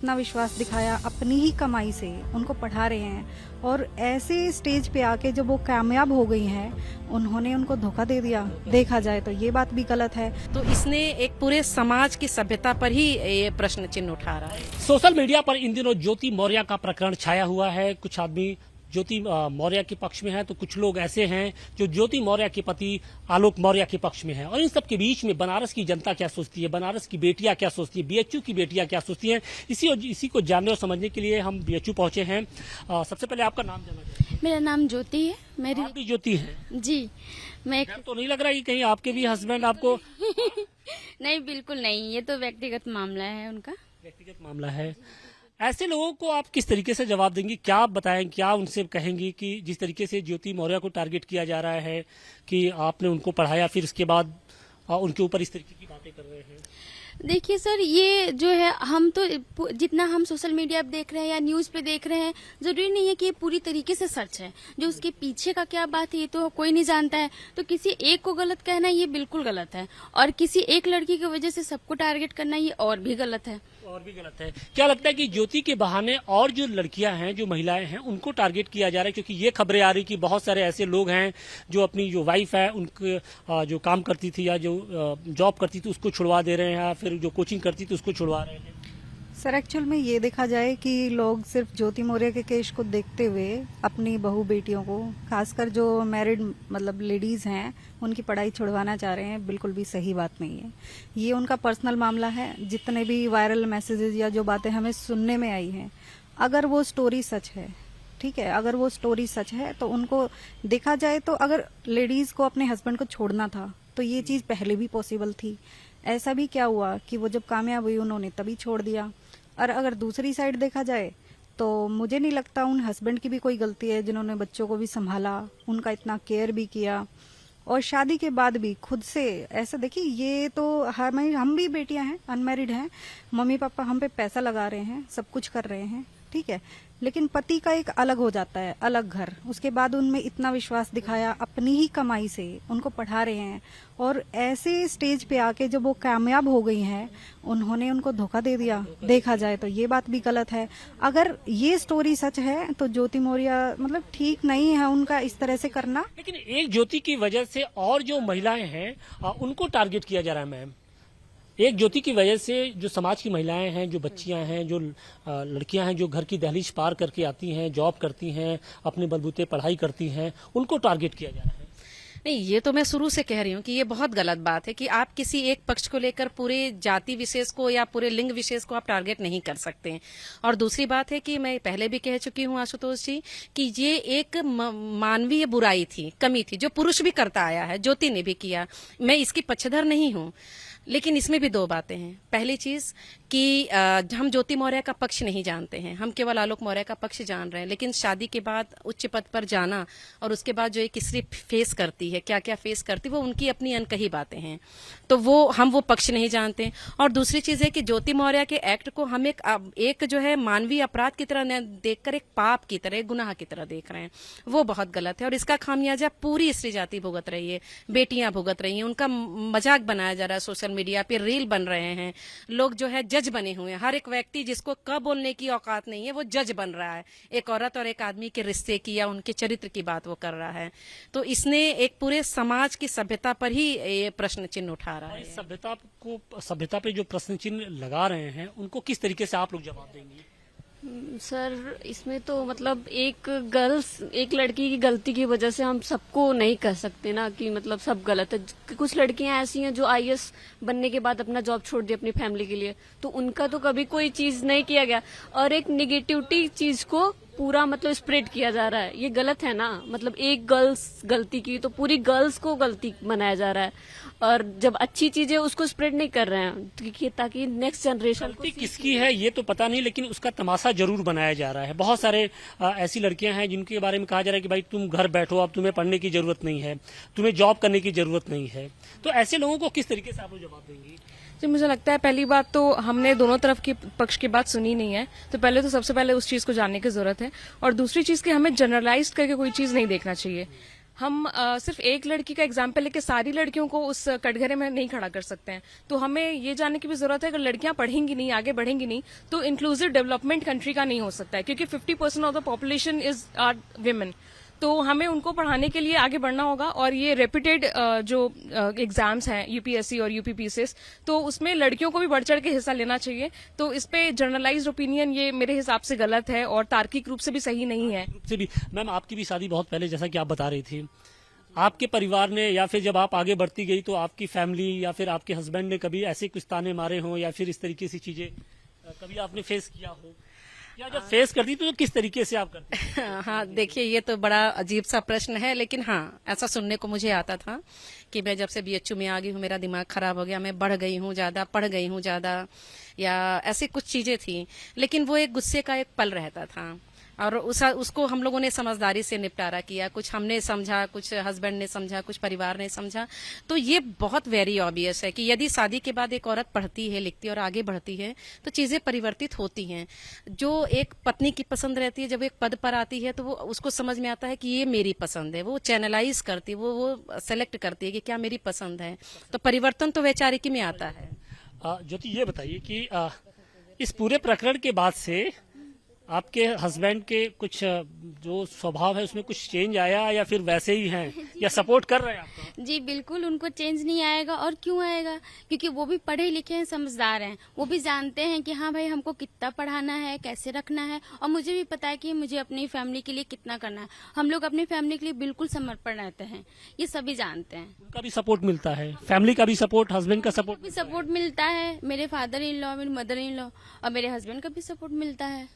इतना विश्वास दिखाया, अपनी ही कमाई से उनको पढ़ा रहे हैं और ऐसे स्टेज पे आके जब वो कामयाब हो गई हैं उन्होंने उनको धोखा दे दिया। देखा जाए तो ये बात भी गलत है। तो इसने एक पूरे समाज की सभ्यता पर ही ये प्रश्न चिन्ह उठा रहा है। सोशल मीडिया पर इन दिनों ज्योति मौर्य का प्रकरण छाया हुआ है। कुछ आदमी ज्योति मौर्य के पक्ष में है तो कुछ लोग ऐसे हैं जो ज्योति मौर्य के पति आलोक मौर्य के पक्ष में है। और इन सब के बीच में बनारस की जनता क्या सोचती है, बनारस की बेटियां क्या सोचती है, बीएचयू की बेटियां क्या सोचती हैं, इसी को जानने और समझने के लिए हम बीएचयू पहुंचे हैं। सबसे पहले आपका नाम जानना चाहते हैं। मेरा नाम ज्योति है। मेरी आप भी ज्योति हैं? जी, मैं तो नहीं लग रहा कि कहीं आपके भी हस्बैंड आपको नहीं, बिल्कुल नहीं, ये तो व्यक्तिगत मामला है उनका। व्यक्तिगत मामला है। ऐसे लोगों को आप किस तरीके से जवाब देंगी, क्या आप बताएं, क्या उनसे कहेंगी कि जिस तरीके से ज्योति मौर्य को टारगेट किया जा रहा है कि आपने उनको पढ़ाया फिर उसके बाद उनके ऊपर इस तरीके की बातें कर रहे हैं? देखिए सर, ये जो है हम तो जितना हम सोशल मीडिया पे देख रहे हैं या न्यूज पे देख रहे हैं, जरूरी नहीं है कि ये पूरी तरीके से सच है। जो उसके पीछे का क्या बात है ये तो कोई नहीं जानता है। तो किसी एक को गलत कहना ये बिल्कुल गलत है और किसी एक लड़की की वजह से सबको टारगेट करना ये और भी गलत है। और भी गलत है। क्या लगता है कि ज्योति के बहाने और जो लड़कियां हैं, जो महिलाएं हैं, उनको टारगेट किया जा रहा है? क्योंकि ये खबरें आ रही कि बहुत सारे ऐसे लोग हैं जो अपनी जो वाइफ है उनके जो काम करती थी या जो जॉब करती थी उसको छुड़वा दे रहे हैं, या फिर जो कोचिंग करती थी उसको छुड़वा रहे हैं। सर एक्चुअल में ये देखा जाए कि लोग सिर्फ ज्योति मौर्य के केस को देखते हुए अपनी बहू बेटियों को, खासकर जो मैरिड मतलब लेडीज हैं, उनकी पढ़ाई छुड़वाना चाह रहे हैं। बिल्कुल भी सही बात नहीं है। ये उनका पर्सनल मामला है। जितने भी वायरल मैसेजेस या जो बातें हमें सुनने में आई हैं, अगर वो स्टोरी सच है, ठीक है, अगर वो स्टोरी सच है तो उनको देखा जाए तो अगर लेडीज को अपने हस्बैंड को छोड़ना था तो ये चीज पहले भी पॉसिबल थी। ऐसा भी क्या हुआ कि वो जब कामयाब हुई उन्होंने तभी छोड़ दिया। और अगर दूसरी साइड देखा जाए तो मुझे नहीं लगता उन हस्बैंड की भी कोई गलती है जिन्होंने बच्चों को भी संभाला, उनका इतना केयर भी किया और शादी के बाद भी खुद से ऐसा। देखिए, ये तो हम भी बेटियां हैं, अनमैरिड हैं, मम्मी पापा हम पे पैसा लगा रहे हैं, सब कुछ कर रहे हैं, ठीक है, लेकिन पति का एक अलग हो जाता है, अलग घर। उसके बाद उनमें इतना विश्वास दिखाया, अपनी ही कमाई से उनको पढ़ा रहे हैं और ऐसे स्टेज पे आके जब वो कामयाब हो गई हैं उन्होंने उनको धोखा दे दिया। देखा जाए तो ये बात भी गलत है। अगर ये स्टोरी सच है तो ज्योति मौर्य मतलब ठीक नहीं है उनका इस तरह से करना। लेकिन एक ज्योति की वजह से और जो महिलाएं हैं उनको टारगेट किया जा रहा है। मैम, एक ज्योति की वजह से जो समाज की महिलाएं हैं, जो बच्चियां हैं, जो लड़कियां हैं जो घर की दहलीज पार करके आती हैं, जॉब करती हैं, अपने बलबूते पढ़ाई करती हैं, उनको टारगेट किया जा रहा है। नहीं, ये तो मैं शुरू से कह रही हूँ कि ये बहुत गलत बात है कि आप किसी एक पक्ष को लेकर पूरे जाति विशेष को या पूरे लिंग विशेष को आप टारगेट नहीं कर सकते हैं। और दूसरी बात है कि मैं पहले भी कह चुकी हूँ आशुतोष जी कि ये एक मानवीय बुराई थी, कमी थी, जो पुरुष भी करता आया है, ज्योति ने भी किया। मैं इसकी पक्षधर नहीं हूँ, लेकिन इसमें भी दो बातें हैं। पहली चीज कि हम ज्योति मौर्य का पक्ष नहीं जानते हैं, हम केवल आलोक मौर्य का पक्ष जान रहे हैं। लेकिन शादी के बाद उच्च पद पर जाना और उसके बाद जो एक स्त्री फेस करती है, क्या क्या फेस करती है, वो उनकी अपनी अनकही बातें हैं। तो हम वो पक्ष नहीं जानते। और दूसरी चीज है कि ज्योति मौर्य के एक्ट को हम एक जो है मानवीय अपराध की तरह देखकर एक पाप की तरह, एक गुनाह की तरह देख रहे हैं। वो बहुत गलत है और इसका खामियाजा पूरी स्त्री जाति भुगत रही है, बेटियां भुगत रही हैं। उनका मजाक बनाया जा रहा है, सोशल मीडिया पे रील बन रहे हैं, लोग जो है जज बने हुए हैं। हर एक व्यक्ति जिसको कब बोलने की औकात नहीं है वो जज बन रहा है, एक औरत और एक आदमी के रिश्ते की या उनके चरित्र की बात वो कर रहा है। तो इसने एक पूरे समाज की सभ्यता पर ही ये प्रश्न चिन्ह उठा रहा है। सभ्यता पे जो प्रश्न चिन्ह लगा रहे हैं उनको किस तरीके से आप लोग जवाब देंगे? सर, इसमें तो मतलब एक लड़की की गलती की वजह से हम सबको नहीं कह सकते ना कि मतलब सब गलत है। कुछ लड़कियां ऐसी हैं जो आईएएस बनने के बाद अपना जॉब छोड़ दी अपनी फैमिली के लिए, तो उनका तो कभी कोई चीज नहीं किया गया और एक निगेटिविटी चीज को पूरा मतलब स्प्रेड किया जा रहा है। ये गलत है ना, मतलब एक गर्ल्स गलती की तो पूरी गर्ल्स को गलती बनाया जा रहा है और जब अच्छी चीजें उसको स्प्रेड नहीं कर रहे हैं ताकि नेक्स्ट जनरेशन गलती किसकी है ये तो पता नहीं, लेकिन उसका तमाशा जरूर बनाया जा रहा है। बहुत सारे ऐसी लड़कियां हैं जिनके बारे में कहा जा रहा है कि भाई तुम घर बैठो, अब तुम्हें पढ़ने की जरूरत नहीं है, तुम्हें जॉब करने की जरूरत नहीं है। तो ऐसे लोगों को किस तरीके से आप लोग जवाब देंगे? जी, मुझे लगता है पहली बात तो हमने दोनों तरफ की पक्ष की बात सुनी नहीं है, तो पहले तो सबसे पहले उस चीज को जानने की जरूरत है। और दूसरी चीज कि हमें जनरलाइज करके कोई चीज नहीं देखना चाहिए। हम सिर्फ एक लड़की का एग्जाम्पल लेके सारी लड़कियों को उस कटघरे में नहीं खड़ा कर सकते हैं। तो हमें ये जानने की भी जरूरत है, अगर लड़कियां पढ़ेंगी नहीं, आगे बढ़ेंगी नहीं, तो इंक्लूसिव डेवलपमेंट कंट्री का नहीं हो सकता है, क्योंकि 50% of the population is are women. तो हमें उनको पढ़ाने के लिए आगे बढ़ना होगा। और ये रेप्यूटेड जो एग्जाम्स हैं, यूपीएससी और यूपीपीसीएस, तो उसमें लड़कियों को भी बढ़ चढ़ के हिस्सा लेना चाहिए। तो इस पे जनरलाइज्ड ओपिनियन ये मेरे हिसाब से गलत है और तार्किक रूप से भी सही नहीं है। से भी मैम, आपकी भी शादी बहुत पहले, जैसा कि आप बता रही थी, आपके परिवार ने या फिर जब आप आगे बढ़ती गई तो आपकी फैमिली या फिर आपके हस्बैंड ने कभी ऐसे कुछ ताने मारे हों या फिर इस तरीके से चीजें कभी आपने फेस किया हो, या जब फेस करती तो किस तरीके से आप करती? हाँ, देखिए ये तो बड़ा अजीब सा प्रश्न है, लेकिन हाँ, ऐसा सुनने को मुझे आता था कि मैं जब से बीएचयू में आ गई हूँ मेरा दिमाग खराब हो गया, मैं बढ़ गई हूँ ज्यादा, पढ़ गई हूँ ज्यादा, या ऐसी कुछ चीजें थी। लेकिन वो एक गुस्से का एक पल रहता था और उसको हम लोगों ने समझदारी से निपटारा किया। कुछ हमने समझा, कुछ हस्बैंड ने समझा, कुछ परिवार ने समझा। तो ये बहुत वेरी ऑब्वियस है कि यदि शादी के बाद एक औरत पढ़ती है, लिखती है और आगे बढ़ती है तो चीजें परिवर्तित होती हैं। जो एक पत्नी की पसंद रहती है, जब एक पद पर आती है तो वो उसको समझ में आता है कि ये मेरी पसंद है, वो चैनलाइज करती है, वो सेलेक्ट करती है कि क्या मेरी पसंद है। तो परिवर्तन तो वैचारिकी में आता है। ज्योति, ये बताइए कि इस पूरे प्रकरण के बाद से आपके हस्बैंड के कुछ जो स्वभाव है उसमें कुछ चेंज आया या फिर वैसे ही हैं या सपोर्ट कर रहे हैं आपको? जी बिल्कुल, उनको चेंज नहीं आएगा। और क्यों आएगा? क्योंकि वो भी पढ़े लिखे हैं, समझदार हैं। वो भी जानते हैं कि हाँ भाई, हमको कितना पढ़ाना है, कैसे रखना है। और मुझे भी पता है कि मुझे अपनी फैमिली के लिए कितना करना है। हम लोग अपनी फैमिली के लिए बिल्कुल समर्पण रहते हैं, ये सभी जानते हैं। उनका भी सपोर्ट मिलता है, फैमिली का भी सपोर्ट, हस्बैंड का सपोर्ट भी सपोर्ट मिलता है, मेरे फादर इन लॉ, मेरी मदर इन लॉ और मेरे हस्बैंड का भी सपोर्ट मिलता है।